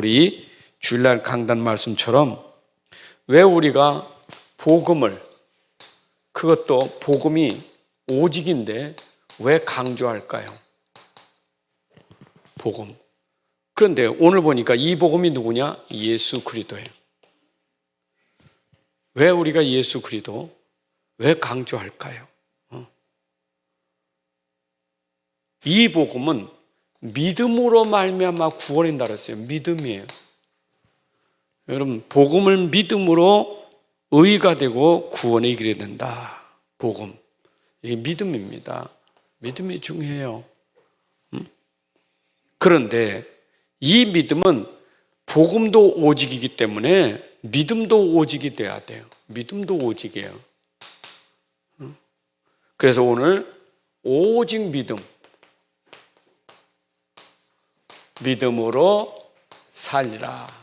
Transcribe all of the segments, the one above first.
우리 주일날 강단 말씀처럼 왜 우리가 복음을, 그것도 복음이 오직인데 왜 강조할까요? 복음. 그런데 오늘 보니까 이 복음이 누구냐? 예수 그리스도예요. 왜 우리가 예수 그리스도 왜 강조할까요? 이 복음은 믿음으로 말미암아 구원인다 그랬어요. 믿음이에요. 여러분, 복음을 믿음으로 의가 되고 구원에 이르게 된다. 복음. 이게 믿음입니다. 믿음이 중요해요. 그런데 이 믿음은 복음도 오직이기 때문에 믿음도 오직이 돼야 돼요. 믿음도 오직이에요. 그래서 오늘 오직 믿음, 믿음으로 살리라.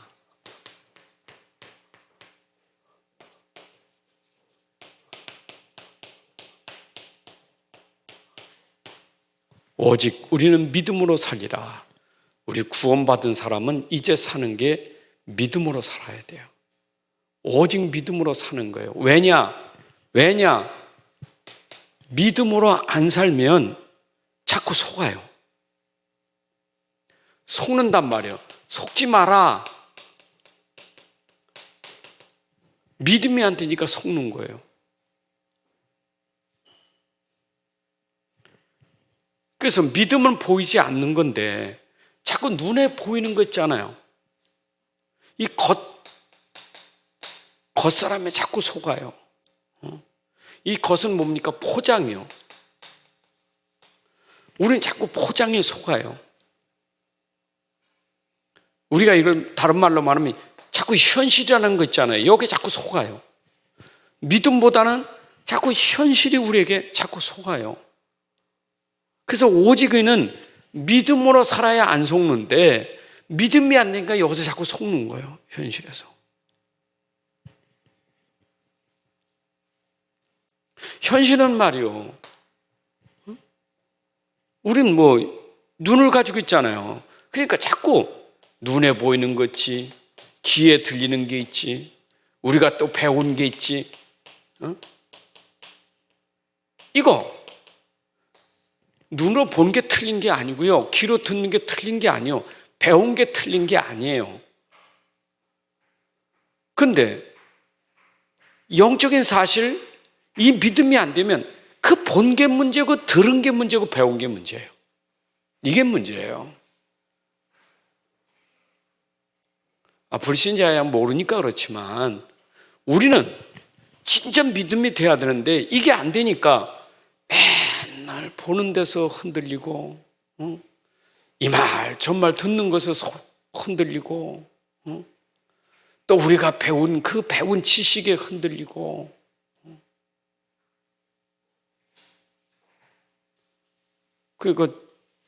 오직 우리는 믿음으로 살리라. 우리 구원받은 사람은 이제 사는 게 믿음으로 살아야 돼요. 오직 믿음으로 사는 거예요. 왜냐? 믿음으로 안 살면 자꾸 속아요. 속는단 말이에요. 속지 마라. 믿음이 안 되니까 속는 거예요. 그래서 믿음은 보이지 않는 건데 자꾸 눈에 보이는 거 있잖아요. 이 겉사람에 자꾸 속아요. 이 겉은 뭡니까? 포장이요. 우리는 자꾸 포장에 속아요. 우리가 이걸 다른 말로 말하면 자꾸 현실이라는 거 있잖아요. 여기에 자꾸 속아요. 믿음보다는 자꾸 현실이 우리에게 자꾸 속아요. 그래서 오직 의는 믿음으로 살아야 안 속는데 믿음이 안 되니까 여기서 자꾸 속는 거예요. 현실에서. 현실은 말이요. 우린 눈을 가지고 있잖아요. 그러니까 자꾸 눈에 보이는 거 있지, 귀에 들리는 게 있지, 우리가 또 배운 게 있지. 이거 눈으로 본 게 틀린 게 아니고요. 귀로 듣는 게 틀린 게 아니에요. 배운 게 틀린 게 아니에요. 그런데 영적인 사실, 이 믿음이 안 되면 그 본 게 문제고 들은 게 문제고 배운 게 문제예요. 이게 문제예요. 불신자야 모르니까 그렇지만 우리는 진짜 믿음이 돼야 되는데 이게 안 되니까 맨날 보는 데서 흔들리고 이 말 저 말 듣는 것에서 흔들리고 또 우리가 배운 그 배운 지식에 흔들리고 그리고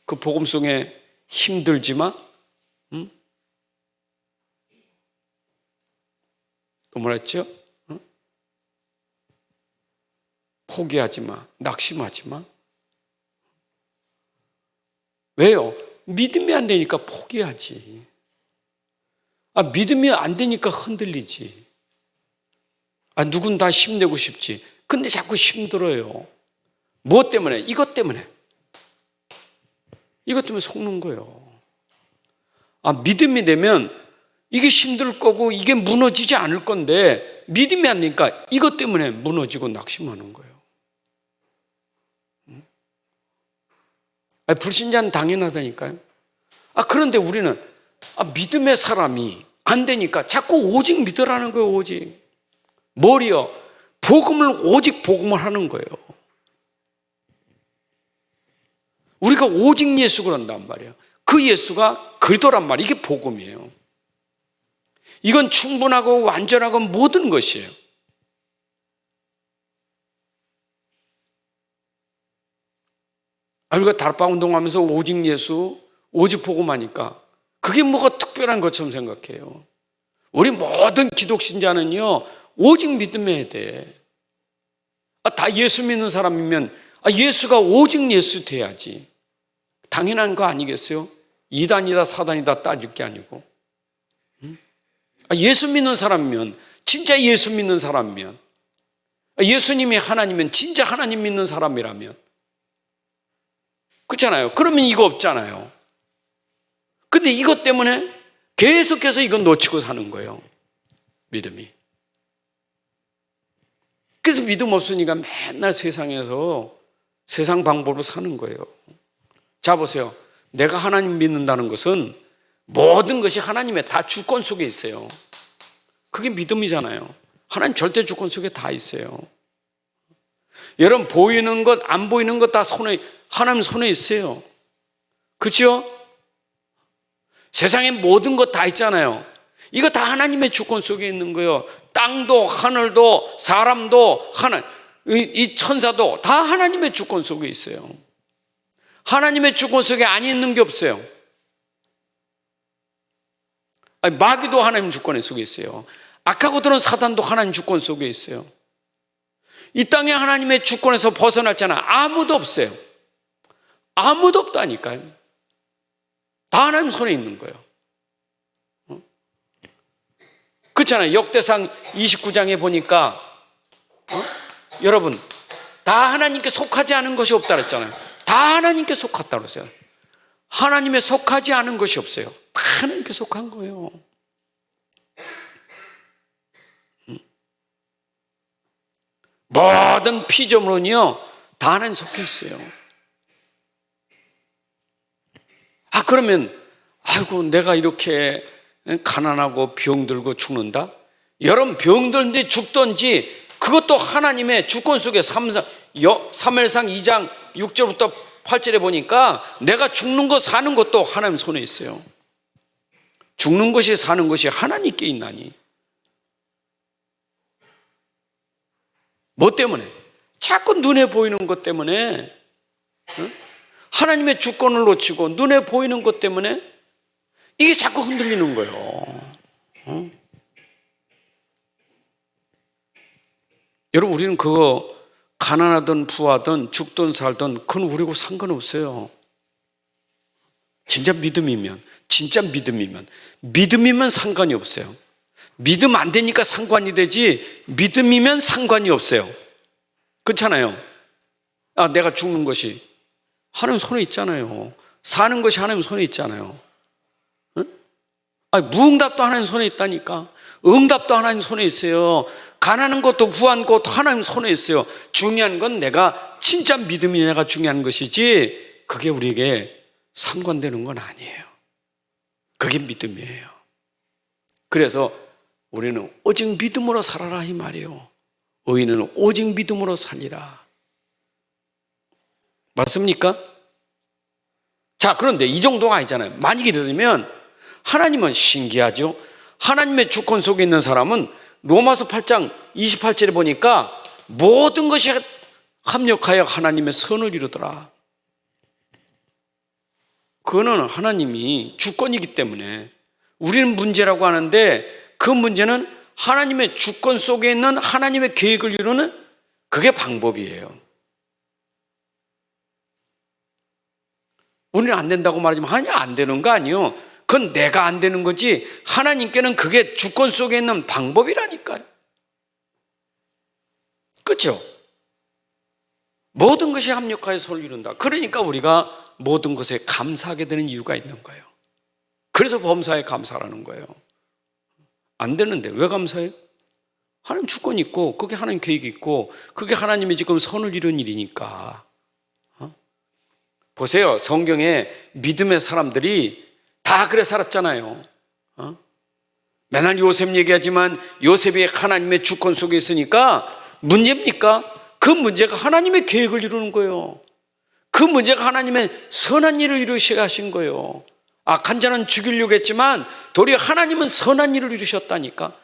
그 복음송에 힘들지 마, 또 뭐라 했죠? 포기하지 마, 낙심하지 마. 왜요? 믿음이 안 되니까 포기하지. 믿음이 안 되니까 흔들리지. 누군 다 힘내고 싶지. 근데 자꾸 힘들어요. 무엇 때문에? 이것 때문에. 이것 때문에 속는 거예요. 믿음이 되면 이게 힘들 거고 이게 무너지지 않을 건데 믿음이 안 되니까 이것 때문에 무너지고 낙심하는 거예요. 불신자는 당연하다니까요. 그런데 우리는 믿음의 사람이 안 되니까 자꾸 오직 믿으라는 거예요. 오직. 뭘요? 복음을 오직 복음을 하는 거예요. 우리가 오직 예수 그런단 말이에요. 그 예수가 그리스도란 말이에요. 이게 복음이에요. 이건 충분하고 완전하고 모든 것이에요. 우리가 다락방 운동하면서 오직 예수, 오직 복음하니까 그게 뭐가 특별한 것처럼 생각해요. 우리 모든 기독신자는요 오직 믿음해야 돼. 다 예수 믿는 사람이면 예수가 오직 예수 돼야지. 당연한 거 아니겠어요? 이단이다 사단이다 따질 게 아니고. 예수 믿는 사람이면, 진짜 예수 믿는 사람이면, 예수님이 하나님이면 진짜 하나님 믿는 사람이라면, 그렇잖아요. 그러면 이거 없잖아요. 근데 이것 때문에 계속해서 이건 놓치고 사는 거예요. 믿음이. 그래서 믿음 없으니까 맨날 세상에서 세상 방법으로 사는 거예요. 자, 보세요. 내가 하나님 믿는다는 것은 모든 것이 하나님의 다 주권 속에 있어요. 그게 믿음이잖아요. 하나님 절대 주권 속에 다 있어요. 여러분, 보이는 것, 안 보이는 것 다 하나님 손에 있어요. 그렇죠? 세상에 모든 것 다 있잖아요. 이거 다 하나님의 주권 속에 있는 거예요. 땅도 하늘도 사람도 이 천사도 다 하나님의 주권 속에 있어요. 하나님의 주권 속에 안 있는 게 없어요. 마귀도 하나님 주권 속에 있어요. 악하고 들은 사단도 하나님 주권 속에 있어요. 이 땅에 하나님의 주권에서 벗어났잖아. 아무도 없어요. 아무도 없다니까요. 다 하나님 손에 있는 거예요. 그렇잖아요. 역대상 29장에 보니까 여러분, 다 하나님께 속하지 않은 것이 없다 그랬잖아요. 다 하나님께 속했다 그랬어요. 하나님에 속하지 않은 것이 없어요. 다 하나님께 속한 거예요. 모든 피조물은요 다 하나님 속해 있어요. 그러면 아이고 내가 이렇게 가난하고 병들고 죽는다? 여러분, 병들든지 죽든지 그것도 하나님의 주권 속에 사무엘상 2장 6절부터 8절에 보니까 내가 죽는 것 사는 것도 하나님 손에 있어요. 죽는 것이 사는 것이 하나님께 있나니. 뭐 때문에? 자꾸 눈에 보이는 것 때문에, 하나님의 주권을 놓치고 눈에 보이는 것 때문에 이게 자꾸 흔들리는 거예요. 여러분, 우리는 그거 가난하든 부하든 죽든 살든 그건 우리하고 상관없어요. 진짜 믿음이면 믿음이면 상관이 없어요. 믿음 안 되니까 상관이 되지, 믿음이면 상관이 없어요. 그렇잖아요. 내가 죽는 것이 하나님 손에 있잖아요. 사는 것이 하나님 손에 있잖아요. 무응답도 하나님 손에 있다니까. 응답도 하나님 손에 있어요. 가난한 것도 부한 것도 하나님 손에 있어요. 중요한 건 내가 진짜 믿음이냐가 중요한 것이지, 그게 우리에게 상관되는 건 아니에요. 그게 믿음이에요. 그래서 우리는 오직 믿음으로 살아라 이 말이에요. 의인은 오직 믿음으로 살리라. 맞습니까? 자, 그런데 이 정도가 아니잖아요. 만약에 되면 하나님은 신기하죠. 하나님의 주권 속에 있는 사람은 로마서 8장 28절에 보니까 모든 것이 합력하여 하나님의 선을 이루더라. 그거는 하나님이 주권이기 때문에 우리는 문제라고 하는데, 그 문제는 하나님의 주권 속에 있는 하나님의 계획을 이루는 그게 방법이에요. 우리는 안 된다고 말하지만 하나님 안 되는 거 아니에요. 그건 내가 안 되는 거지, 하나님께는 그게 주권 속에 있는 방법이라니까요. 그렇죠? 모든 것이 합력하여 선을 이룬다. 그러니까 우리가 모든 것에 감사하게 되는 이유가 있는 거예요. 그래서 범사에 감사라는 거예요. 안 되는데 왜 감사해요? 하나님 주권이 있고 그게 하나님 계획이 있고 그게 하나님이 지금 선을 이룬 일이니까. 보세요. 성경에 믿음의 사람들이 다 그래 살았잖아요. 맨날 요셉 얘기하지만 요셉이 하나님의 주권 속에 있으니까 문제입니까? 그 문제가 하나님의 계획을 이루는 거예요. 그 문제가 하나님의 선한 일을 이루시게 하신 거예요. 악한 자는 죽이려고 했지만 도리어 하나님은 선한 일을 이루셨다니까.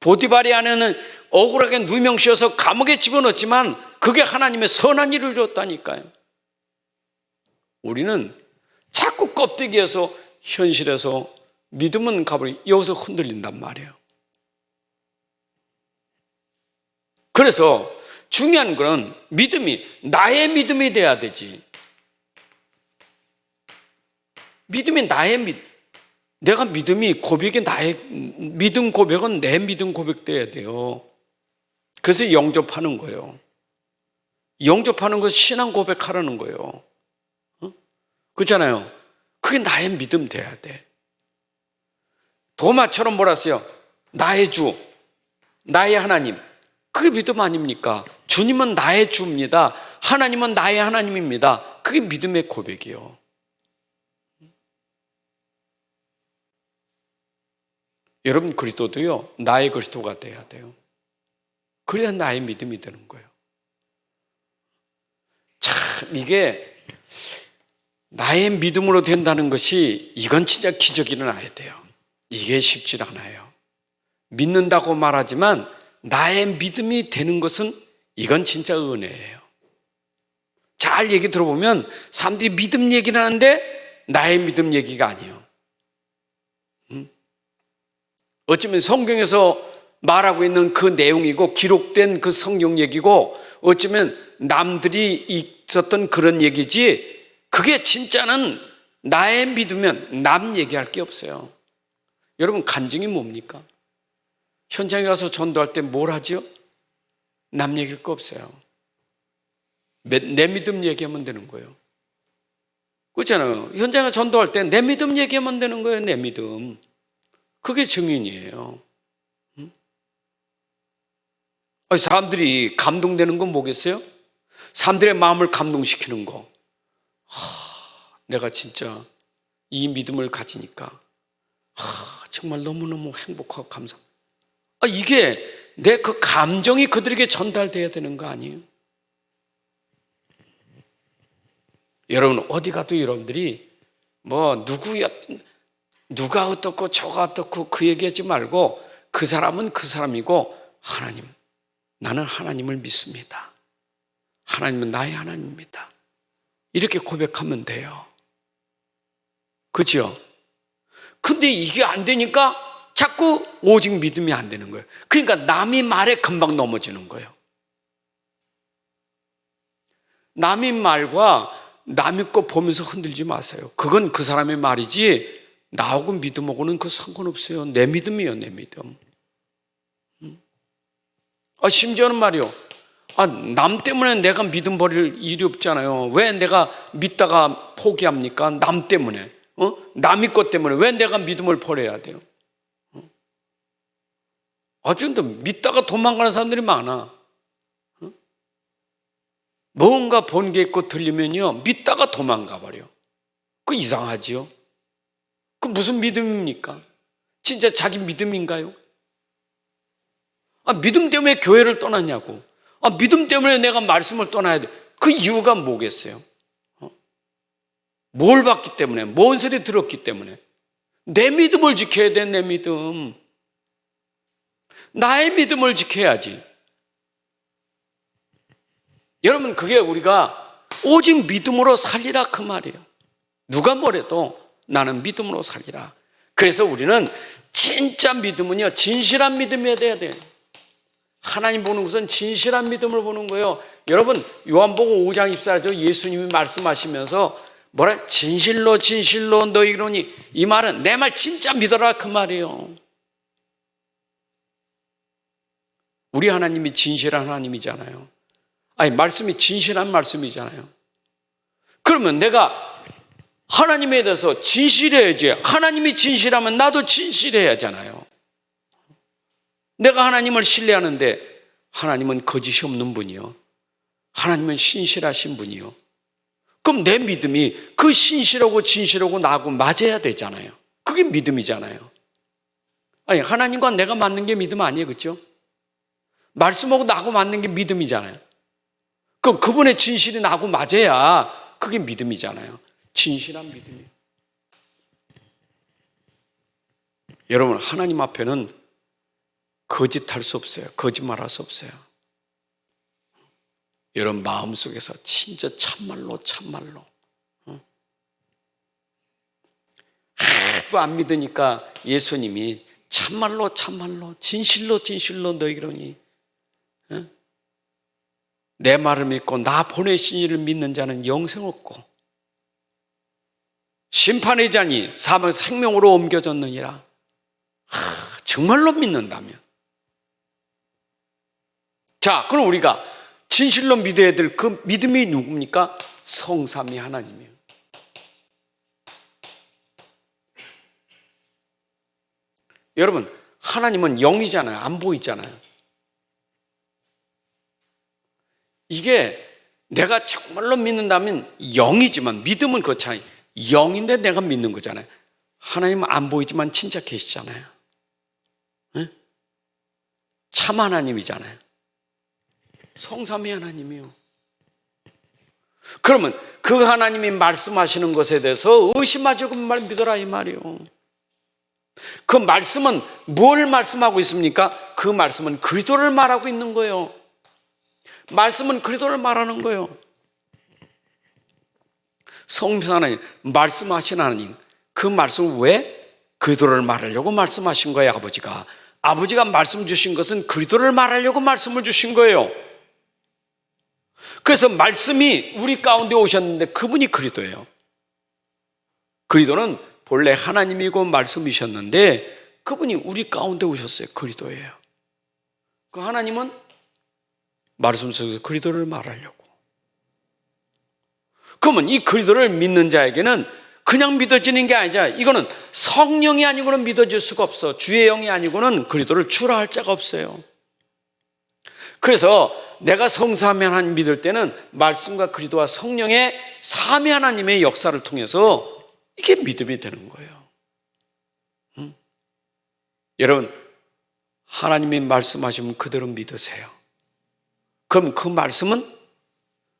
보디발의 아내는 억울하게 누명씌워서 감옥에 집어넣었지만 그게 하나님의 선한 일을 이뤘다니까요. 우리는 자꾸 껍데기에서 현실에서 믿음은 가버리 여기서 흔들린단 말이에요. 그래서 중요한 건 믿음이 나의 믿음이 돼야 되지. 믿음이 나의 믿음. 내가 믿음이 고백이 나의 믿음 고백은 내 믿음 고백돼야 돼요. 그래서 영접하는 거예요. 영접하는 거 신앙 고백하라는 거예요. 그렇잖아요. 그게 나의 믿음 돼야 돼. 도마처럼 몰았어요. 나의 주, 나의 하나님. 그게 믿음 아닙니까? 주님은 나의 주입니다. 하나님은 나의 하나님입니다. 그게 믿음의 고백이에요. 여러분 그리스도도요, 나의 그리스도가 돼야 돼요. 그래야 나의 믿음이 되는 거예요. 참 이게 나의 믿음으로 된다는 것이 이건 진짜 기적이 일어나야 돼요. 이게 쉽지 않아요. 믿는다고 말하지만 나의 믿음이 되는 것은 이건 진짜 은혜예요. 잘 얘기 들어보면 사람들이 믿음 얘기를 하는데 나의 믿음 얘기가 아니에요. 어쩌면 성경에서 말하고 있는 그 내용이고 기록된 그 성경 얘기고 어쩌면 남들이 있었던 그런 얘기지 그게 진짜는 나의 믿으면 남 얘기할 게 없어요. 여러분 간증이 뭡니까? 현장에 가서 전도할 때 뭘 하죠? 남 얘기할 거 없어요. 내 믿음 얘기하면 되는 거예요. 그렇잖아요. 현장에 전도할 때 내 믿음 얘기하면 되는 거예요. 내 믿음. 그게 증인이에요. 사람들이 감동되는 건 뭐겠어요? 사람들의 마음을 감동시키는 거. 내가 진짜 이 믿음을 가지니까 정말 너무너무 행복하고 감사. 이게 내 그 감정이 그들에게 전달돼야 되는 거 아니에요? 여러분 어디 가도 여러분들이 뭐 누가 어떻고 저가 어떻고 그 얘기하지 말고 그 사람은 그 사람이고 하나님, 나는 하나님을 믿습니다. 하나님은 나의 하나님입니다. 이렇게 고백하면 돼요. 그렇죠? 근데 이게 안 되니까 자꾸 오직 믿음이 안 되는 거예요. 그러니까 남이 말에 금방 넘어지는 거예요. 남의 말과 남의 거 보면서 흔들지 마세요. 그건 그 사람의 말이지 나하고 믿음하고는 그 상관없어요. 내 믿음이에요, 내 믿음. 심지어는 말이요. 남 때문에 내가 믿음 버릴 일이 없잖아요. 왜 내가 믿다가 포기합니까? 남 때문에. 남의 것 때문에 왜 내가 믿음을 버려야 돼요? 지금도 믿다가 도망가는 사람들이 많아. 뭔가 본 게 있고 들리면요, 믿다가 도망가 버려. 그 이상하지요? 그 무슨 믿음입니까? 진짜 자기 믿음인가요? 믿음 때문에 교회를 떠났냐고. 믿음 때문에 내가 말씀을 떠나야 돼. 그 이유가 뭐겠어요? 뭘 봤기 때문에, 뭔 소리 들었기 때문에. 내 믿음을 지켜야 돼, 내 믿음. 나의 믿음을 지켜야지. 여러분, 그게 우리가 오직 믿음으로 살리라 그 말이에요. 누가 뭐래도 나는 믿음으로 살리라. 그래서 우리는 진짜 믿음은요, 진실한 믿음이어야 돼요. 하나님 보는 것은 진실한 믿음을 보는 거예요. 여러분, 요한복음 5장 24절 예수님이 말씀하시면서 뭐라? 진실로 진실로 너희로니, 이 말은 내 말 진짜 믿어라 그 말이에요. 우리 하나님이 진실한 하나님이잖아요. 말씀이 진실한 말씀이잖아요. 그러면 내가 하나님에 대해서 진실해야지. 하나님이 진실하면 나도 진실해야 하잖아요. 내가 하나님을 신뢰하는데 하나님은 거짓이 없는 분이요, 하나님은 신실하신 분이요. 그럼 내 믿음이 그 신실하고 진실하고 나하고 맞아야 되잖아요. 그게 믿음이잖아요. 하나님과 내가 맞는 게 믿음 아니에요, 그렇죠? 말씀하고 나하고 맞는 게 믿음이잖아요. 그럼 그분의 진실이 나하고 맞아야 그게 믿음이잖아요. 진실한 믿음이에요. 여러분, 하나님 앞에는 거짓할 수 없어요. 거짓말할 수 없어요. 여러분 마음속에서 진짜 참말로 하나도 안 믿으니까 예수님이 참말로 진실로 너희로니 내 말을 믿고 나 보내신 이를 믿는 자는 영생 없고 심판의 잔이 사망 생명으로 옮겨졌느니라. 정말로 믿는다면, 자, 그럼 우리가 진실로 믿어야 될 그 믿음이 누굽니까? 성삼위 하나님이에요. 여러분, 하나님은 영이잖아요. 안 보이잖아요. 이게 내가 정말로 믿는다면 영이지만, 믿음은 그렇잖아요. 영인데 내가 믿는 거잖아요. 하나님은 안 보이지만 진짜 계시잖아요. 네? 참 하나님이잖아요. 성삼위 하나님이요. 그러면 그 하나님이 말씀하시는 것에 대해서 의심하지 말 믿어라 이 말이요. 그 말씀은 뭘 말씀하고 있습니까? 그 말씀은 그리스도를 말하고 있는 거예요. 말씀은 그리스도를 말하는 거예요. 성삼위 하나님, 말씀하신 하나님, 그 말씀을 왜 그리스도를 말하려고 말씀하신 거예요? 아버지가 말씀 주신 것은 그리스도를 말하려고 말씀을 주신 거예요. 그래서 말씀이 우리 가운데 오셨는데 그분이 그리스도예요. 그리스도는 본래 하나님이고 말씀이셨는데 그분이 우리 가운데 오셨어요. 그리스도예요. 그 하나님은 말씀 속에서 그리스도를 말하려고. 그러면 이 그리스도를 믿는 자에게는 그냥 믿어지는 게 아니잖아요. 이거는 성령이 아니고는 믿어질 수가 없어. 주의 영이 아니고는 그리스도를 주라 할 자가 없어요. 그래서 내가 성삼위 하나님 믿을 때는 말씀과 그리스도와 성령의 삼위 하나님의 역사를 통해서 이게 믿음이 되는 거예요. 여러분, 하나님이 말씀하시면 그대로 믿으세요. 그럼 그 말씀은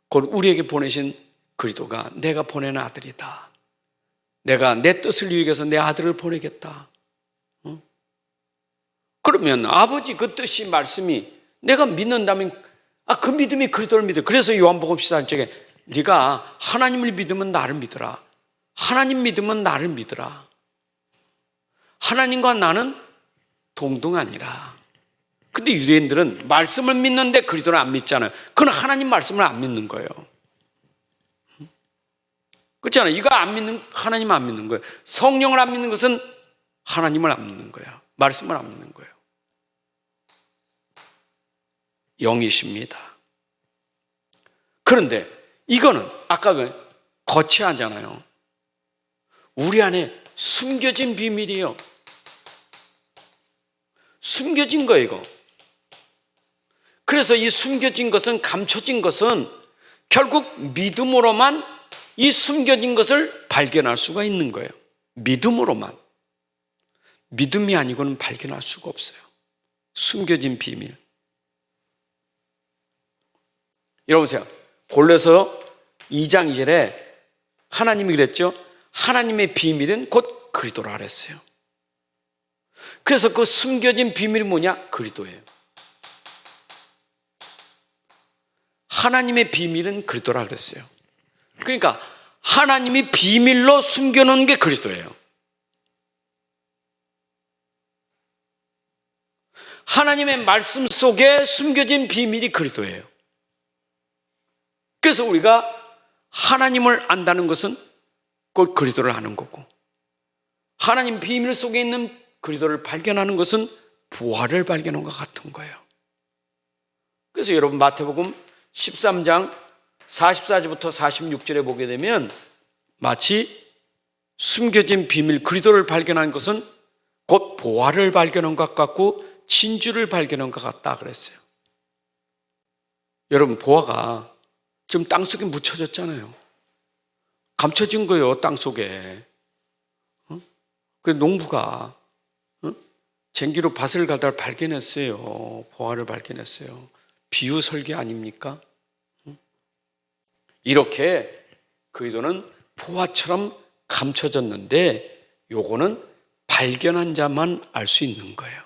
곧 우리에게 보내신 그리스도가 내가 보낸 아들이다. 내가 내 뜻을 이루기 위해서 내 아들을 보내겠다. 그러면 아버지 그 뜻이 말씀이 내가 믿는다면 그 믿음이 그리스도를 믿어. 그래서 요한복음 14장에 네가 하나님을 믿으면 나를 믿어라. 하나님 믿으면 나를 믿어라. 하나님과 나는 동등하니라. 근데 유대인들은 말씀을 믿는데 그리스도를 안 믿잖아요. 그건 하나님 말씀을 안 믿는 거예요. 그렇잖아요. 이거 안 믿는, 하나님 안 믿는 거예요. 성령을 안 믿는 것은 하나님을 안 믿는 거예요. 말씀을 안 믿는 거예요. 영이십니다. 그런데 이거는 아까 왜 거치하잖아요. 우리 안에 숨겨진 비밀이에요. 숨겨진 거예요, 이거. 그래서 이 숨겨진 것은, 감춰진 것은 결국 믿음으로만 이 숨겨진 것을 발견할 수가 있는 거예요. 믿음으로만. 믿음이 아니고는 발견할 수가 없어요. 숨겨진 비밀. 여러분 보세요. 골로새 2장 2절에 하나님이 그랬죠. 하나님의 비밀은 곧 그리스도라 그랬어요. 그래서 그 숨겨진 비밀이 뭐냐? 그리스도예요. 하나님의 비밀은 그리스도라 그랬어요. 그러니까 하나님이 비밀로 숨겨놓은 게 그리스도예요. 하나님의 말씀 속에 숨겨진 비밀이 그리스도예요. 그래서 우리가 하나님을 안다는 것은 곧 그리스도를 아는 거고, 하나님 비밀 속에 있는 그리스도를 발견하는 것은 부활을 발견한 것 같은 거예요. 그래서 여러분 마태복음 13장 44절부터 46절에 보게 되면 마치 숨겨진 비밀 그리스도를 발견한 것은 곧 부활을 발견한 것 같고 진주를 발견한 것 같다 그랬어요. 여러분, 보화가 지금 땅속에 묻혀졌잖아요. 감춰진 거예요, 땅속에. 그 농부가 쟁기로 밭을 가다가 발견했어요. 보화를 발견했어요. 비유 설계 아닙니까? 이렇게 그리스도는 보화처럼 감춰졌는데 요거는 발견한 자만 알 수 있는 거예요.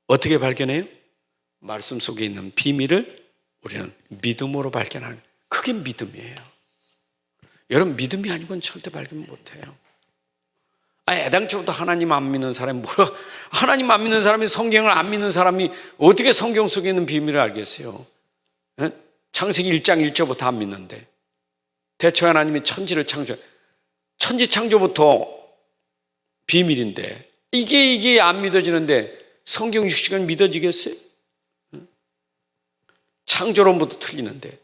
어떻게 발견해요? 말씀 속에 있는 비밀을 우리는 믿음으로 발견하는, 그게 믿음이에요. 여러분, 믿음이 아니고는 절대 발견 못해요. 애당초부터 하나님 안 믿는 사람이 뭐야? 하나님 안 믿는 사람이, 성경을 안 믿는 사람이 어떻게 성경 속에 있는 비밀을 알겠어요? 창세기 1장 1절부터 안 믿는데, 대초에 하나님이 천지창조부터 비밀인데 이게 안 믿어지는데 성경 60권 믿어지겠어요? 창조론부터 틀리는데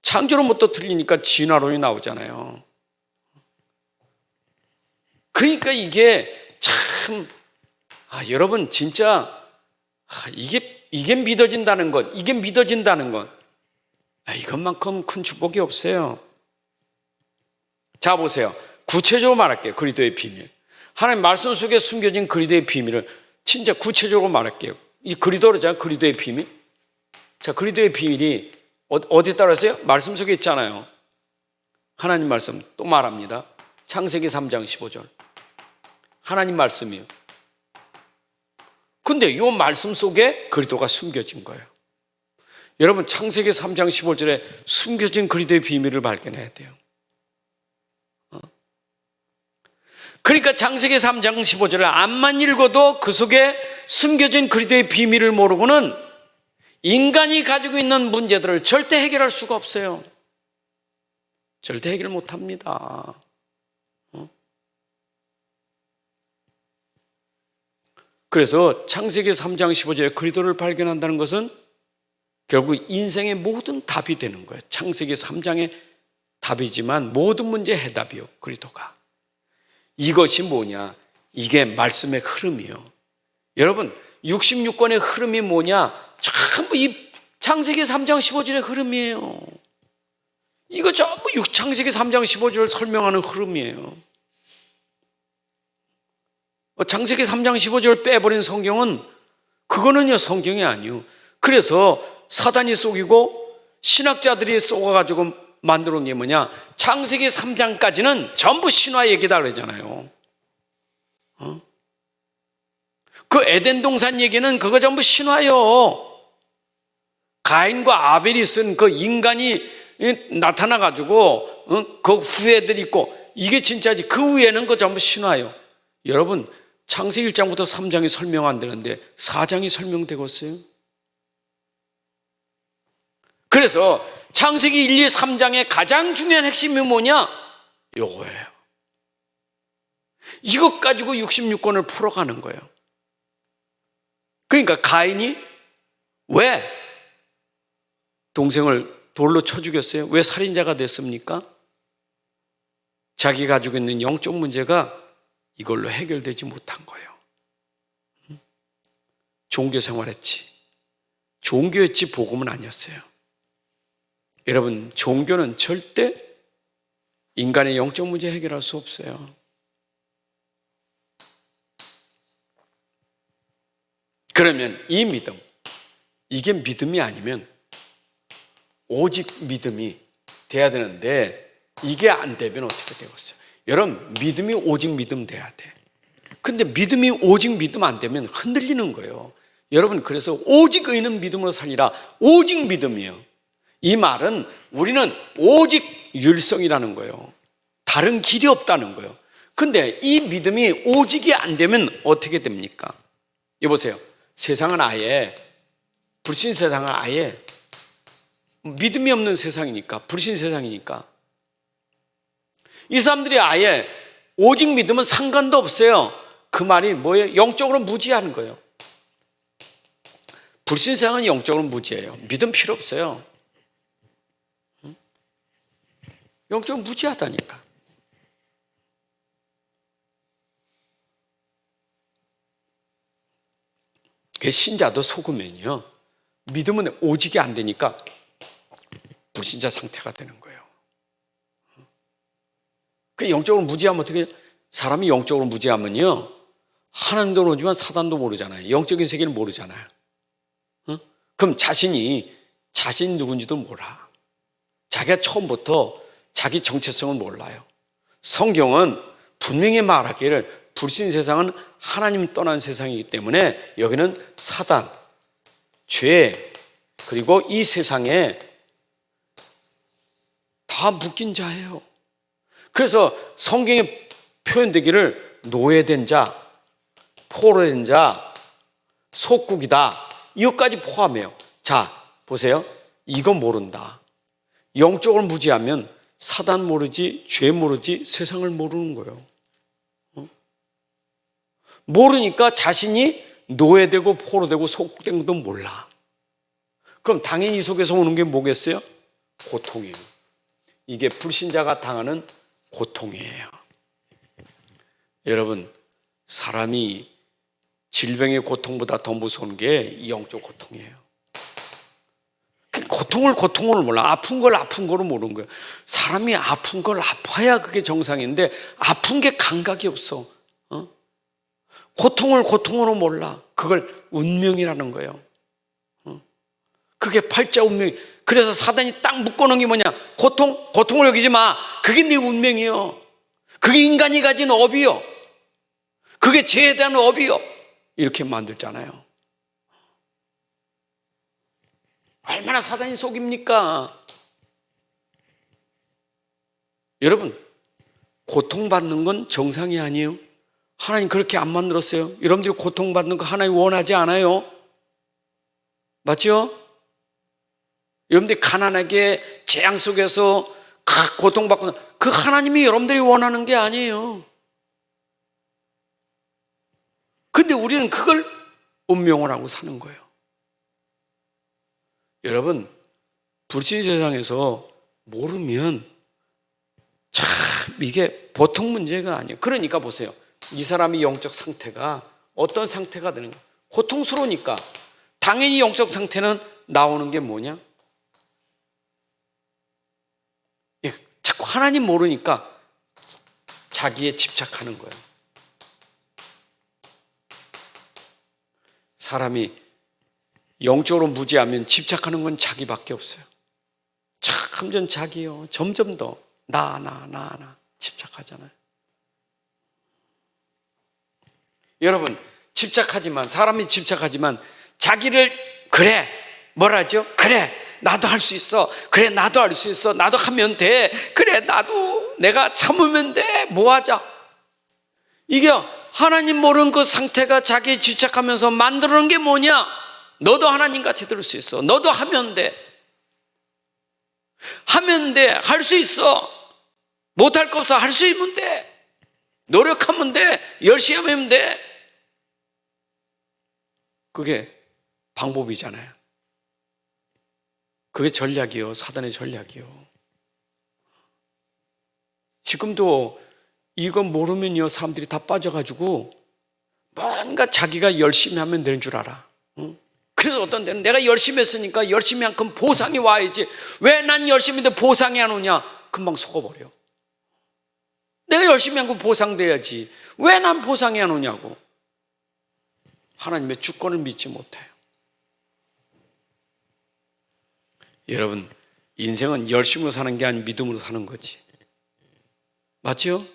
창조론부터 틀리니까 진화론이 나오잖아요. 그러니까 이게 참 여러분 진짜 이게 믿어진다는 것, 이게 믿어진다는 것, 이것만큼 큰 축복이 없어요. 자 보세요. 구체적으로 말할게요. 그리스도의 비밀. 하나님 말씀 속에 숨겨진 그리스도의 비밀을 진짜 구체적으로 말할게요. 이 그리스도로잖아요. 그리스도의 비밀. 자, 그리스도의 비밀이 어디에 따라서요? 말씀 속에 있잖아요. 하나님 말씀 또 말합니다. 창세기 3장 15절. 하나님 말씀이요. 근데 이 말씀 속에 그리스도가 숨겨진 거예요. 여러분 창세기 3장 15절에 숨겨진 그리스도의 비밀을 발견해야 돼요. 그러니까 창세기 3장 15절을 암만 읽어도 그 속에 숨겨진 그리스도의 비밀을 모르고는 인간이 가지고 있는 문제들을 절대 해결할 수가 없어요. 절대 해결 못합니다. 그래서 창세기 3장 15절에 그리스도를 발견한다는 것은 결국 인생의 모든 답이 되는 거예요. 창세기 3장의 답이지만 모든 문제의 해답이요. 그리스도가. 이것이 뭐냐? 이게 말씀의 흐름이요. 여러분 66권의 흐름이 뭐냐? 전부 이 창세기 3장 15절의 흐름이에요. 이거 전부 창세기 3장 15절을 설명하는 흐름이에요. 창세기 3장 15절 빼버린 성경은 그거는요 성경이 아니에요. 그래서 사단이 속이고 신학자들이 속아가지고 만들어 놓은 게 뭐냐? 창세기 3장까지는 전부 신화 얘기다 그러잖아요. 그 에덴 동산 얘기는 그거 전부 신화요. 가인과 아벨이 쓴 그 인간이 나타나가지고 그 후예들이 있고 이게 진짜지. 그 위에는 그 전부 신화요. 여러분 창세기 1장부터 3장이 설명 안 되는데 4장이 설명되고 있어요. 그래서 창세기 1, 2, 3장의 가장 중요한 핵심이 뭐냐? 요거예요. 이것 가지고 66권을 풀어가는 거예요. 그러니까 가인이 왜 동생을 돌로 쳐 죽였어요? 왜 살인자가 됐습니까? 자기 가지고 있는 영적 문제가 이걸로 해결되지 못한 거예요. 종교 생활했지. 종교했지 복음은 아니었어요. 여러분 종교는 절대 인간의 영적 문제 해결할 수 없어요. 그러면 이 믿음, 이게 믿음이 아니면 오직 믿음이 돼야 되는데 이게 안 되면 어떻게 되겠어요? 여러분 믿음이 오직 믿음 돼야 돼. 근데 믿음이 오직 믿음 안 되면 흔들리는 거예요. 여러분 그래서 오직 의는 믿음으로 살리라. 오직 믿음이에요. 이 말은 우리는 오직 율성이라는 거예요. 다른 길이 없다는 거예요. 근데 이 믿음이 오직이 안 되면 어떻게 됩니까? 여보세요. 세상은 아예 불신 세상은 아예 믿음이 없는 세상이니까 불신 세상이니까 이 사람들이 아예 오직 믿음은 상관도 없어요. 그 말이 뭐예요? 영적으로 무지하는 거예요. 불신 세상은 영적으로 무지해요. 믿음 필요 없어요. 영적으로 무지하다니까. 신자도 속으면요 믿음은 오직이 안 되니까 불신자 상태가 되는 거예요. 그 영적으로 무지하면 어떻게? 사람이 영적으로 무지하면요 하나님도 모르지만 사단도 모르잖아요. 영적인 세계를 모르잖아요. 그럼 자신이 누군지도 몰라. 자기가 처음부터 자기 정체성을 몰라요. 성경은 분명히 말하기를 불신 세상은 하나님 떠난 세상이기 때문에 여기는 사단, 죄, 그리고 이 세상에 다 묶인 자예요. 그래서 성경에 표현되기를 노예된 자, 포로된 자, 속국이다 이것까지 포함해요. 자 보세요. 이거 모른다. 영적으로 무지하면 사단 모르지, 죄 모르지, 세상을 모르는 거예요. 모르니까 자신이 노예되고 포로되고 소국된 것도 몰라. 그럼 당연히 이 속에서 오는 게 뭐겠어요? 고통이에요. 이게 불신자가 당하는 고통이에요. 여러분, 사람이 질병의 고통보다 더 무서운 게 영적 고통이에요. 고통을 몰라. 아픈 걸 아픈 거로 모르는 거예요. 사람이 아픈 걸 아파야 그게 정상인데 아픈 게 감각이 없어. 고통을 고통으로 몰라. 그걸 운명이라는 거예요. 그게 팔자 운명. 그래서 사단이 딱 묶어놓은 게 뭐냐? 고통을 여기지 마. 그게 네 운명이요. 그게 인간이 가진 업이요. 그게 죄에 대한 업이요. 이렇게 만들잖아요. 얼마나 사단이 속입니까? 여러분, 고통받는 건 정상이 아니에요. 하나님 그렇게 안 만들었어요. 여러분들이 고통받는 거 하나님 원하지 않아요. 맞죠? 여러분들이 가난하게 재앙 속에서 고통받고, 그 하나님이 여러분들이 원하는 게 아니에요. 근데 우리는 그걸 운명을 하고 사는 거예요. 여러분, 불신 세상에서 모르면 참 이게 보통 문제가 아니에요. 그러니까 보세요. 이 사람이 영적 상태가 어떤 상태가 되는가? 고통스러우니까 당연히 영적 상태는 나오는 게 뭐냐? 자꾸 하나님 모르니까 자기에 집착하는 거예요. 사람이 영적으로 무지하면 집착하는 건 자기밖에 없어요. 점점 자기요. 점점 더 나 집착하잖아요. 여러분, 사람이 집착하지만 자기를 그래 뭐라죠? 그래 나도 할 수 있어. 그래 나도 할 수 있어. 나도 하면 돼. 그래 나도 내가 참으면 돼. 뭐 하자. 이게 하나님 모르는 그 상태가 자기에 집착하면서 만들어놓은 게 뭐냐? 너도 하나님같이 될 수 있어. 너도 하면 돼. 하면 돼. 할 수 있어. 못할 거 없어. 할 수 있으면 돼. 노력하면 돼. 열심히 하면 돼. 그게 방법이잖아요. 그게 전략이요. 사단의 전략이요. 지금도 이거 모르면요, 사람들이 다 빠져가지고 뭔가 자기가 열심히 하면 되는 줄 알아. 그래서 어떤 데는 내가 열심히 했으니까 열심히 한 건 보상이 와야지. 왜 난 열심히 했는데 보상이 안 오냐? 금방 속아버려. 내가 열심히 한 건 보상돼야지. 왜 난 보상이 안 오냐고. 하나님의 주권을 믿지 못해요. 여러분, 인생은 열심으로 사는 게 아닌 믿음으로 사는 거지. 맞죠?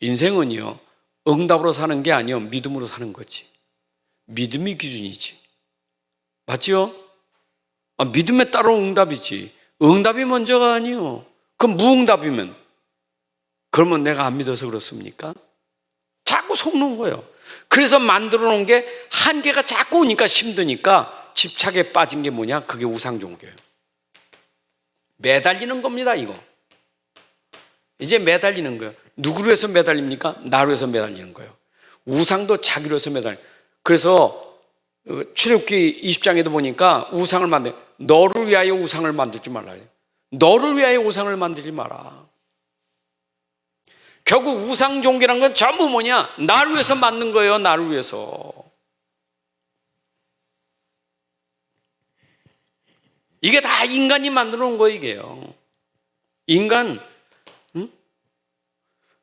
인생은요, 응답으로 사는 게 아니요, 믿음으로 사는 거지. 믿음이 기준이지. 맞죠? 믿음에 따른 응답이지. 응답이 먼저가 아니요. 그럼 무응답이면, 그러면 내가 안 믿어서 그렇습니까? 자꾸 속는 거예요. 그래서 만들어 놓은 게 한계가 자꾸 오니까 힘드니까 집착에 빠진 게 뭐냐? 그게 우상종교예요. 매달리는 겁니다, 이거. 이제 매달리는 거예요. 누구를 위해서 매달립니까? 나를 위해서 매달리는 거예요. 우상도 자기를 위해서 매달려요. 그래서 출애굽기 20장에도 보니까 우상을 너를 위하여 우상을 만들지 말라. 너를 위하여 우상을 만들지 마라. 결국 우상 종교라는 건 전부 뭐냐? 나를 위해서 만든 거예요. 나를 위해서. 이게 다 인간이 만들어 놓은 거예요. 이게요. 인간,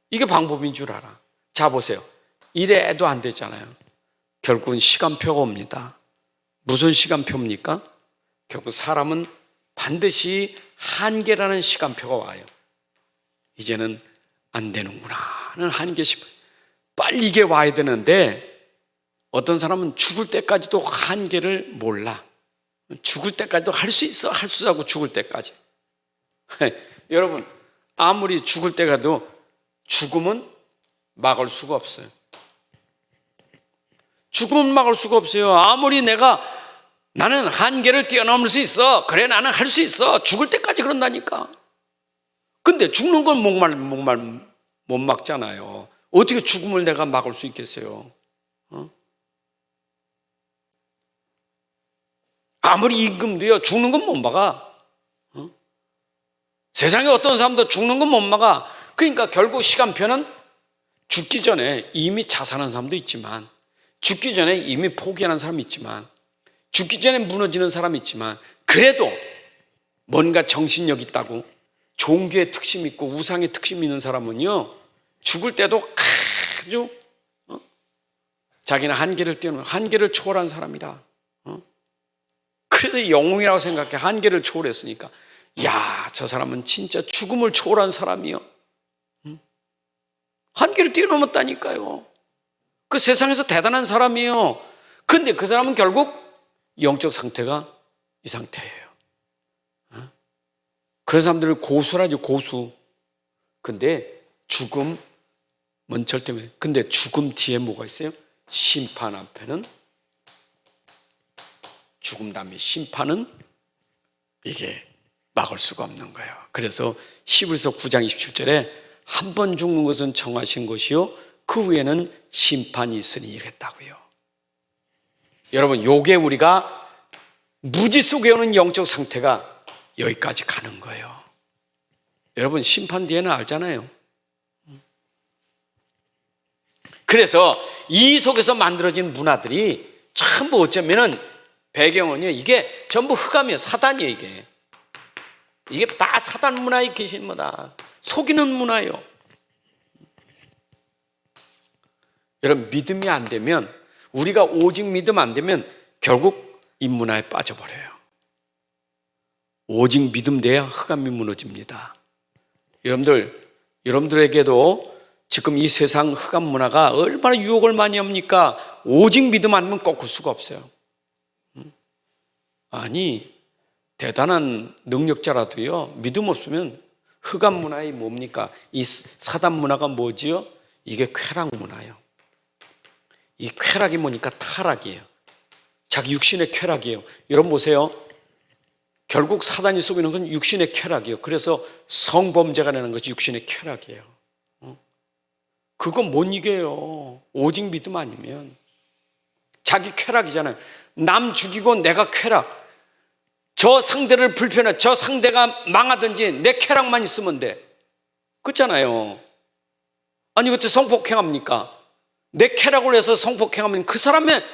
이게 방법인 줄 알아. 자, 보세요. 이래도 안 되잖아요. 결국은 시간표가 옵니다. 무슨 시간표입니까? 결국 사람은 반드시 한계라는 시간표가 와요. 이제는 안 되는구나 하는 한계심. 빨리 이게 와야 되는데 어떤 사람은 죽을 때까지도 한계를 몰라. 죽을 때까지도 할 수 있어. 할 수 있다고 죽을 때까지. 여러분, 아무리 죽을 때 가도 죽음은 막을 수가 없어요. 죽음은 막을 수가 없어요. 아무리 나는 한계를 뛰어넘을 수 있어. 그래, 나는 할 수 있어. 죽을 때까지 그런다니까. 근데 죽는 건 못 막잖아요. 어떻게 죽음을 내가 막을 수 있겠어요? 아무리 임금도요, 죽는 건 못 막아. 세상에 어떤 사람도 죽는 건 못 막아. 그러니까 결국 시간표는 죽기 전에 이미 자살한 사람도 있지만, 죽기 전에 이미 포기하는 사람이 있지만, 죽기 전에 무너지는 사람이 있지만, 그래도 뭔가 정신력 있다고 종교의 특심 있고 우상의 특심 있는 사람은요, 죽을 때도 아주 자기는 한계를 뛰어넘는, 한계를 초월한 사람이라. 그래서 영웅이라고 생각해. 한계를 초월했으니까. 야, 저 사람은 진짜 죽음을 초월한 사람이요. 한계를 뛰어넘었다니까요. 그 세상에서 대단한 사람이에요. 근데 그 사람은 결국 영적 상태가 이 상태예요. 그런 사람들을 고수라죠, 고수. 근데 죽음은 절대, 근데 죽음 뒤에 뭐가 있어요? 심판 앞에는, 죽음 다음에 심판은 이게 막을 수가 없는 거예요. 그래서 히브리서 9장 27절에 한 번 죽는 것은 정하신 것이요 그 후에는 심판이 있으니 이랬다고요. 여러분, 요게 우리가 무지 속에 오는 영적 상태가 여기까지 가는 거예요. 여러분, 심판 뒤에는 알잖아요. 그래서 이 속에서 만들어진 문화들이 전부 어쩌면은 배경은요, 이게 전부 흑암이에요. 사단이에요. 이게 다 사단 문화에 계신 문화, 속이는 문화예요. 여러분, 믿음이 안 되면, 우리가 오직 믿음 안 되면 결국 이 문화에 빠져버려요. 오직 믿음 돼야 흑암이 무너집니다. 여러분들에게도 지금 이 세상 흑암 문화가 얼마나 유혹을 많이 합니까? 오직 믿음 아니면 꺾을 수가 없어요. 아니, 대단한 능력자라도요, 믿음 없으면 흑암 문화이 뭡니까? 이 사단 문화가 뭐지요? 이게 쾌락 문화예요. 이 쾌락이 뭐니까 타락이에요. 자기 육신의 쾌락이에요. 여러분 보세요. 결국 사단이 속이는 건 육신의 쾌락이에요. 그래서 성범죄가 되는 것이 육신의 쾌락이에요. 그거 못 이겨요. 오직 믿음 아니면. 자기 쾌락이잖아요. 남 죽이고 내가 쾌락. 저 상대를 불편해, 저 상대가 망하든지 내 쾌락만 있으면 돼. 그렇잖아요. 아니, 그때 성폭행합니까? 내 쾌락을 해서 성폭행하면 그 사람의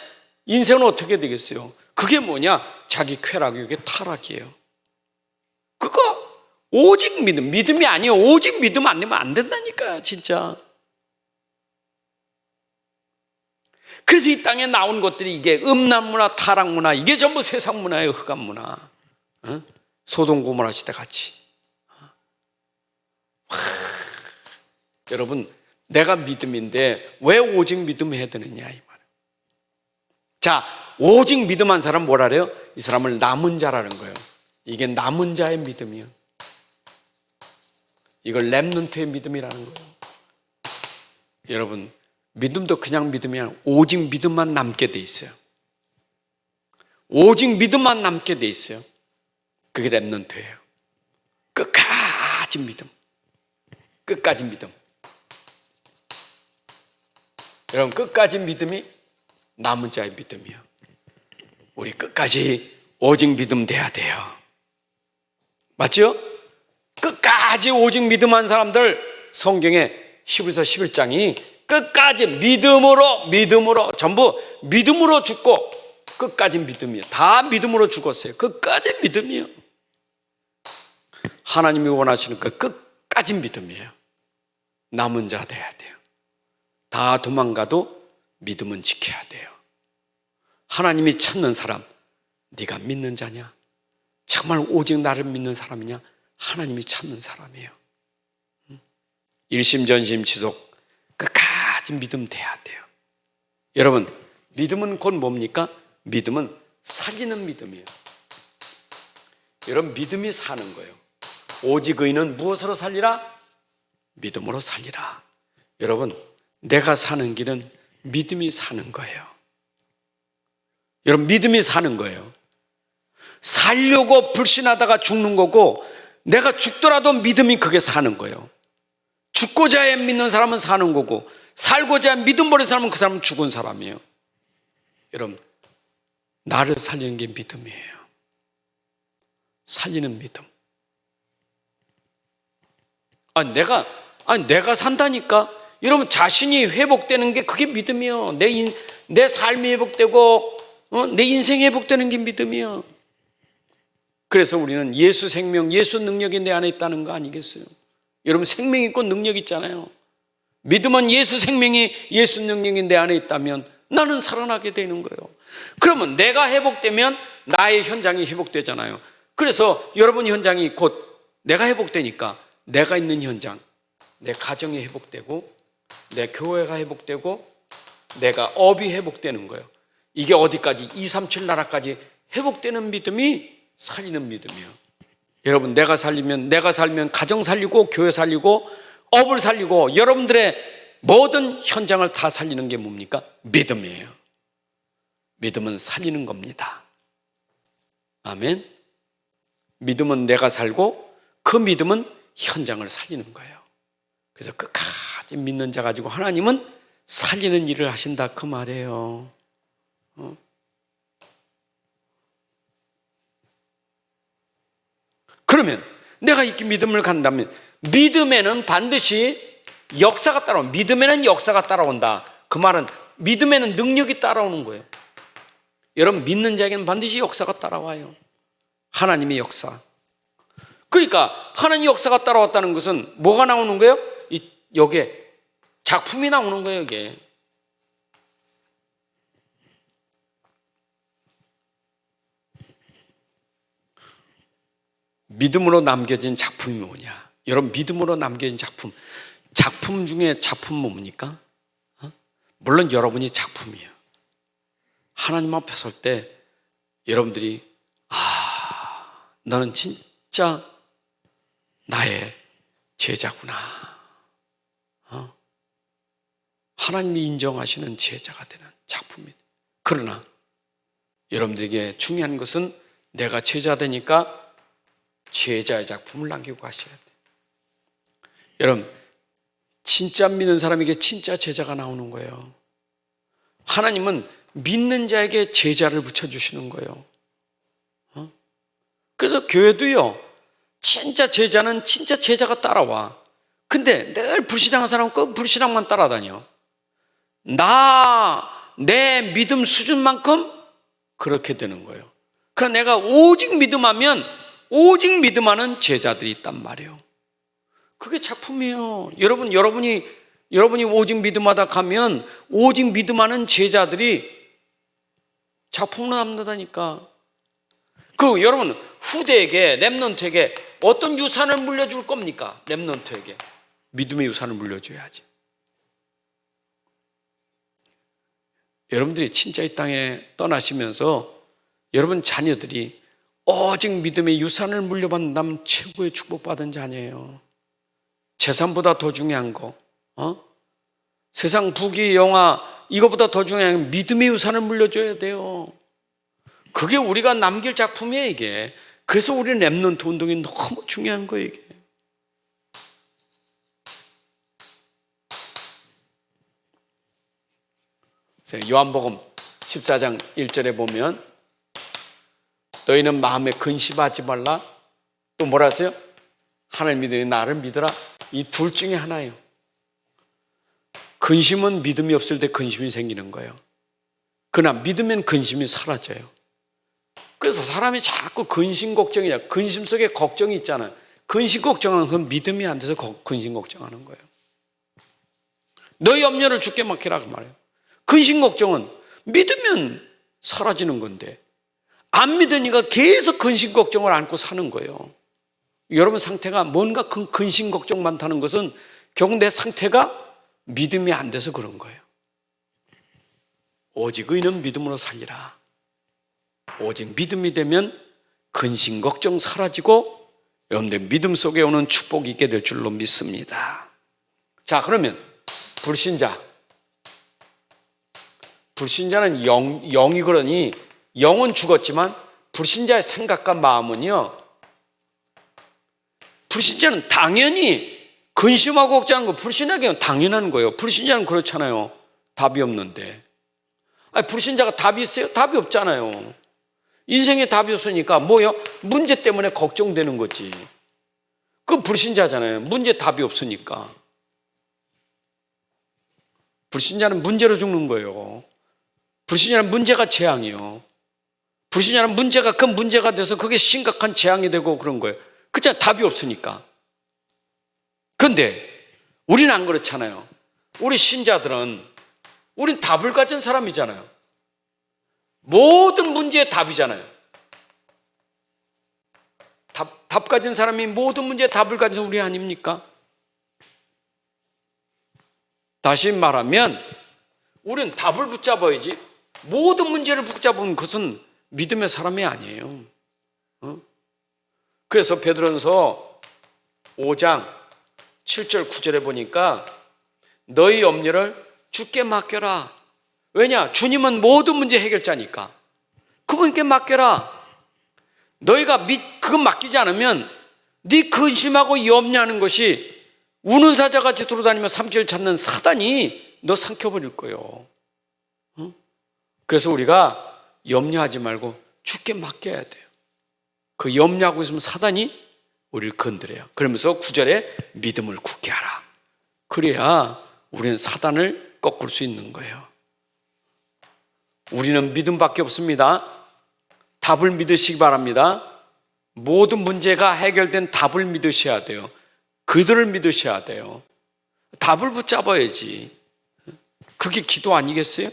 인생은 어떻게 되겠어요? 그게 뭐냐? 자기 쾌락이, 그게 타락이에요. 그거 오직 믿음, 믿음이 아니에요. 오직 믿음 안 되면 안 된다니까요, 진짜. 그래서 이 땅에 나온 것들이 이게 음란 문화, 타락 문화, 이게 전부 세상 문화예요. 흑암 문화. 소돔 고모라 시대 같이. 여러분, 내가 믿음인데 왜 오직 믿음 해야 되느냐 이 말. 자, 오직 믿음한 사람 뭐라 그래요? 이 사람을 남은 자라는 거예요. 이게 남은 자의 믿음이에요. 이걸 렘넌트의 믿음이라는 거예요. 여러분, 믿음도 그냥 믿음이 아니라 오직 믿음만 남게 돼 있어요. 오직 믿음만 남게 돼 있어요. 그게 렘넌트예요. 끝까지 믿음. 끝까지 믿음. 여러분, 끝까지 믿음이 남은 자의 믿음이에요. 우리 끝까지 오직 믿음 돼야 돼요. 맞죠? 끝까지 오직 믿음한 사람들, 성경에 히브리서 11장이 끝까지 믿음으로 전부 믿음으로 죽고 끝까지 믿음이에요. 다 믿음으로 죽었어요. 끝까지 믿음이에요. 하나님이 원하시는 그 끝까지 믿음이에요. 남은 자 돼야 돼요. 다 도망가도 믿음은 지켜야 돼요. 하나님이 찾는 사람, 네가 믿는 자냐? 정말 오직 나를 믿는 사람이냐? 하나님이 찾는 사람이에요. 일심전심지속 끝까지 믿음 돼야 돼요. 여러분, 믿음은 곧 뭡니까? 믿음은 살리는 믿음이에요. 여러분, 믿음이 사는 거예요. 오직 의인은 무엇으로 살리라? 믿음으로 살리라. 여러분, 내가 사는 길은 믿음이 사는 거예요. 여러분, 믿음이 사는 거예요. 살려고 불신하다가 죽는 거고, 내가 죽더라도 믿음이 그게 사는 거예요. 죽고자 해 믿는 사람은 사는 거고, 살고자 해 믿음 버린 사람은 그 사람은 죽은 사람이에요. 여러분, 나를 살리는 게 믿음이에요. 살리는 믿음. 내가 산다니까. 여러분, 자신이 회복되는 게 그게 믿음이요. 내 삶이 회복되고 내 인생이 회복되는 게 믿음이요. 그래서 우리는 예수 생명, 예수 능력이 내 안에 있다는 거 아니겠어요? 여러분, 생명 있고 능력 있잖아요. 믿음은 예수 생명이, 예수 능력이 내 안에 있다면 나는 살아나게 되는 거예요. 그러면 내가 회복되면 나의 현장이 회복되잖아요. 그래서 여러분 현장이 곧 내가 회복되니까 내가 있는 현장, 내 가정이 회복되고 내 교회가 회복되고 내가 업이 회복되는 거예요. 이게 어디까지? 237 나라까지 회복되는 믿음이 살리는 믿음이에요. 여러분, 내가 살면 가정 살리고 교회 살리고 업을 살리고 여러분들의 모든 현장을 다 살리는 게 뭡니까? 믿음이에요. 믿음은 살리는 겁니다. 아멘. 믿음은 내가 살고 그 믿음은 현장을 살리는 거예요. 그래서 끝까지 믿는 자 가지고 하나님은 살리는 일을 하신다, 그 말이에요. 그러면 내가 이렇게 믿음을 간다면 믿음에는 반드시 역사가 따라온다. 믿음에는 역사가 따라온다. 그 말은 믿음에는 능력이 따라오는 거예요. 여러분, 믿는 자에게는 반드시 역사가 따라와요. 하나님의 역사. 그러니까 하나님의 역사가 따라왔다는 것은 뭐가 나오는 거예요? 여기에 작품이 나오는 거예요. 이게 믿음으로 남겨진 작품이 뭐냐? 여러분, 믿음으로 남겨진 작품 중에 작품 뭡니까? 물론 여러분이 작품이에요. 하나님 앞에 설 때 여러분들이 너는 진짜 나의 제자구나. 하나님이 인정하시는 제자가 되는 작품입니다. 그러나 여러분들에게 중요한 것은 내가 제자 되니까 제자의 작품을 남기고 가셔야 돼요. 여러분, 진짜 믿는 사람에게 진짜 제자가 나오는 거예요. 하나님은 믿는 자에게 제자를 붙여주시는 거예요. 그래서 교회도요, 진짜 제자는 진짜 제자가 따라와. 근데 늘 불신앙한 사람은 그 불신앙만 따라다녀. 내 믿음 수준만큼 그렇게 되는 거예요. 그러나 내가 오직 믿음하면 오직 믿음하는 제자들이 있단 말이에요. 그게 작품이에요. 여러분이 오직 믿음하다 가면 오직 믿음하는 제자들이 작품으로 남는다니까. 그리고 여러분, 후대에게, 렘넌트에게 어떤 유산을 물려줄 겁니까? 렘넌트에게 믿음의 유산을 물려줘야지. 여러분들이 진짜 이 땅에 떠나시면서 여러분 자녀들이 오직 믿음의 유산을 물려받는다면 최고의 축복받은 자녀예요. 재산보다 더 중요한 거, 세상 부귀 영화 이거보다 더 중요한 건 믿음의 유산을 물려줘야 돼요. 그게 우리가 남길 작품이에요, 이게. 그래서 우리 렘넌트 운동이 너무 중요한 거예요, 이게. 요한복음 14장 1절에 보면 너희는 마음에 근심하지 말라. 또 뭐라 하세요? 하나님 믿으니 나를 믿어라. 이 둘 중에 하나예요. 근심은 믿음이 없을 때 근심이 생기는 거예요. 그러나 믿으면 근심이 사라져요. 그래서 사람이 자꾸 근심 걱정이냐, 근심 속에 걱정이 있잖아요. 근심 걱정하는 건 믿음이 안 돼서 근심 걱정하는 거예요. 너희 염려를 주께 맡기라 그 말이에요. 근심 걱정은 믿으면 사라지는 건데 안 믿으니까 계속 근심 걱정을 안고 사는 거예요. 여러분 상태가 뭔가 근심 걱정 많다는 것은 결국 내 상태가 믿음이 안 돼서 그런 거예요. 오직 의인은 믿음으로 살리라. 오직 믿음이 되면 근심 걱정 사라지고 여러분들 믿음 속에 오는 축복이 있게 될 줄로 믿습니다. 자, 그러면 불신자는 영이 그러니 영은 죽었지만 불신자의 생각과 마음은요 불신자는 당연히 근심하고 걱정하는 거 불신자에게는 당연한 거예요. 불신자는 그렇잖아요. 답이 없는데. 아니, 불신자가 답이 있어요? 답이 없잖아요. 인생에 답이 없으니까 뭐요? 문제 때문에 걱정되는 거지. 그건 불신자잖아요. 문제 답이 없으니까. 불신자는 문제로 죽는 거예요. 불신자는 문제가 재앙이요. 불신자는 문제가 그 문제가 돼서 그게 심각한 재앙이 되고 그런 거예요. 그렇잖아요. 답이 없으니까. 그런데 우리는 안 그렇잖아요. 우리 신자들은 우린 답을 가진 사람이잖아요. 모든 문제의 답이잖아요. 답 가진 사람이 모든 문제의 답을 가진 우리 아닙니까? 다시 말하면 우리는 답을 붙잡아야지 모든 문제를 붙잡은 것은 믿음의 사람이 아니에요. 그래서 베드로전서 5장 7절 9절에 보니까 너희 염려를 주께 맡겨라. 왜냐? 주님은 모든 문제 해결자니까. 그분께 맡겨라. 너희가 그거 맡기지 않으면 네 근심하고 염려하는 것이 우는 사자같이 돌아다니며 삼키를 찾는 사단이 너 삼켜버릴 거예요. 그래서 우리가 염려하지 말고 주께 맡겨야 돼요. 그 염려하고 있으면 사단이 우리를 건드려요. 그러면서 9절에 믿음을 굳게 하라. 그래야 우리는 사단을 꺾을 수 있는 거예요. 우리는 믿음밖에 없습니다. 답을 믿으시기 바랍니다. 모든 문제가 해결된 답을 믿으셔야 돼요. 그들을 믿으셔야 돼요. 답을 붙잡아야지. 그게 기도 아니겠어요?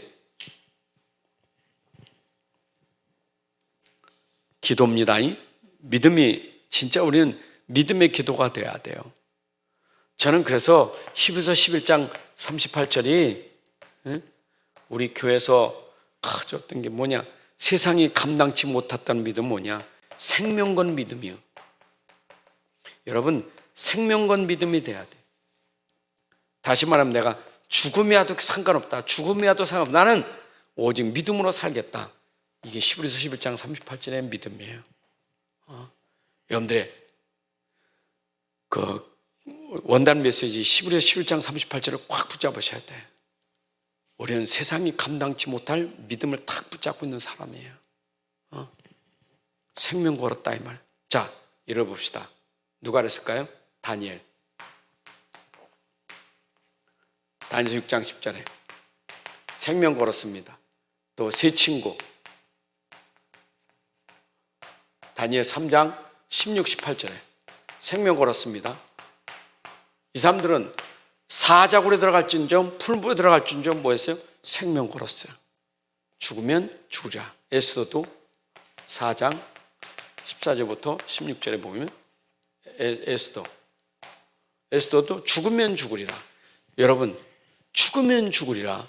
기도입니다. 믿음이 진짜 우리는 믿음의 기도가 돼야 돼요. 저는 그래서 히브리서 11장 38절이 우리 교회에서 가졌던 게 뭐냐? 세상이 감당치 못했다는 믿음 뭐냐? 생명건 믿음이요. 여러분, 생명건 믿음이 돼야 돼. 다시 말하면 내가 죽음이 와도 상관없다. 죽음이 와도 상관없다. 나는 오직 믿음으로 살겠다. 이게 히브리서 11장 38절의 믿음이에요. 여러분들의 그 원단 메시지 히브리서 11장 38절을 꽉 붙잡으셔야 돼. 우리는 세상이 감당치 못할 믿음을 탁 붙잡고 있는 사람이에요. 생명 걸었다 이 말. 자, 읽어봅시다. 누가 그랬을까요? 다니엘 6장 10절에 생명 걸었습니다. 또 세 친구 다니엘 3장 16, 18절에 생명 걸었습니다. 이 사람들은 사자굴에 들어갈진정 풀무에 들어갈진정 뭐였어요? 생명 걸었어요. 죽으면 죽으랴. 에스더도 4장 14절부터 16절에 보면 에스더도 죽으면 죽으리라. 여러분, 죽으면 죽으리라.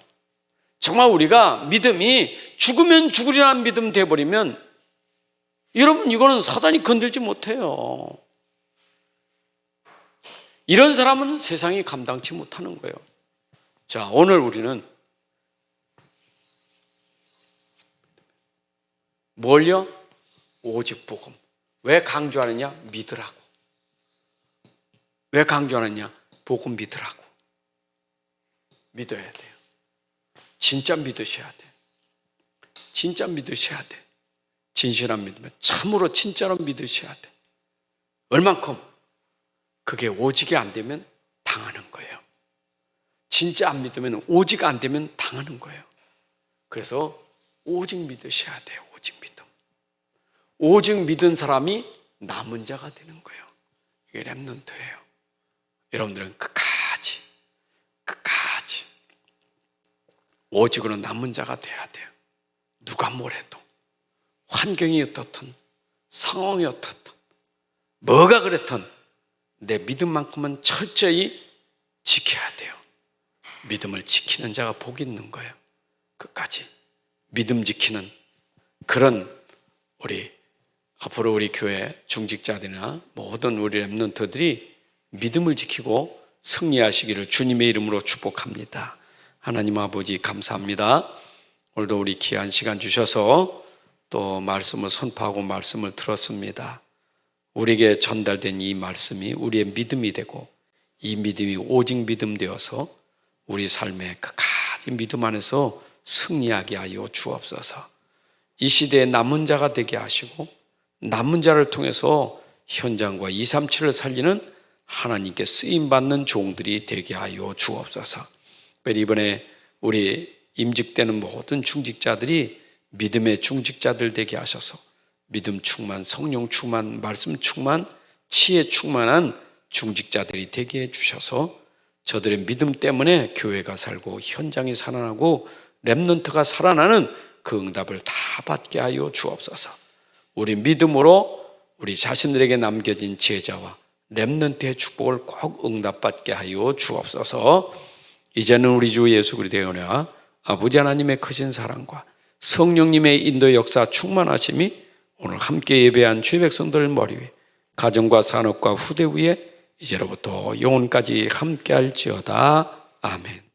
정말 우리가 믿음이 죽으면 죽으리라는 믿음 돼버리면 여러분, 이거는 사단이 건들지 못해요. 이런 사람은 세상이 감당치 못하는 거예요. 자, 오늘 우리는 뭘요? 오직 복음. 왜 강조하느냐? 믿으라고. 왜 강조하느냐? 복음 믿으라고. 믿어야 돼요. 진짜 믿으셔야 돼. 진짜 믿으셔야 돼. 진실한 믿음, 참으로 진짜로 믿으셔야 돼. 얼만큼? 그게 오직이 안 되면 당하는 거예요. 진짜 안 믿으면 오직 안 되면 당하는 거예요. 그래서 오직 믿으셔야 돼요. 오직 믿음. 오직 믿은 사람이 남은 자가 되는 거예요. 이게 렘넌트예요. 여러분들은 끝까지 오직으로 남은 자가 돼야 돼요. 누가 뭐래도 환경이 어떻든 상황이 어떻든 뭐가 그랬든 내 믿음만큼은 철저히 지켜야 돼요. 믿음을 지키는 자가 복이 있는 거예요. 끝까지 믿음 지키는 그런 앞으로 우리 교회 중직자들이나 모든 우리 렘넌트들이 믿음을 지키고 승리하시기를 주님의 이름으로 축복합니다. 하나님 아버지 감사합니다. 오늘도 우리 귀한 시간 주셔서 또 말씀을 선포하고 말씀을 들었습니다. 우리에게 전달된 이 말씀이 우리의 믿음이 되고 이 믿음이 오직 믿음 되어서 우리 삶의 그까지 믿음 안에서 승리하게 하여 주옵소서. 이 시대에 남은 자가 되게 하시고 남은 자를 통해서 현장과 237을 살리는 하나님께 쓰임받는 종들이 되게 하여 주옵소서. 이번에 우리 임직되는 모든 중직자들이 믿음의 중직자들 되게 하셔서 믿음 충만, 성령 충만, 말씀 충만, 지혜 충만한 중직자들이 되게 해주셔서 저들의 믿음 때문에 교회가 살고 현장이 살아나고 렘넌트가 살아나는 그 응답을 다 받게 하여 주옵소서. 우리 믿음으로 우리 자신들에게 남겨진 제자와 렘넌트의 축복을 꼭 응답받게 하여 주옵소서. 이제는 우리 주 예수 그리스도의 은혜와 아버지 하나님의 크신 사랑과 성령님의 인도 역사 충만하심이 오늘 함께 예배한 주의 백성들 머리 위에 가정과 산업과 후대 위에 이제로부터 영혼까지 함께 할지어다. 아멘.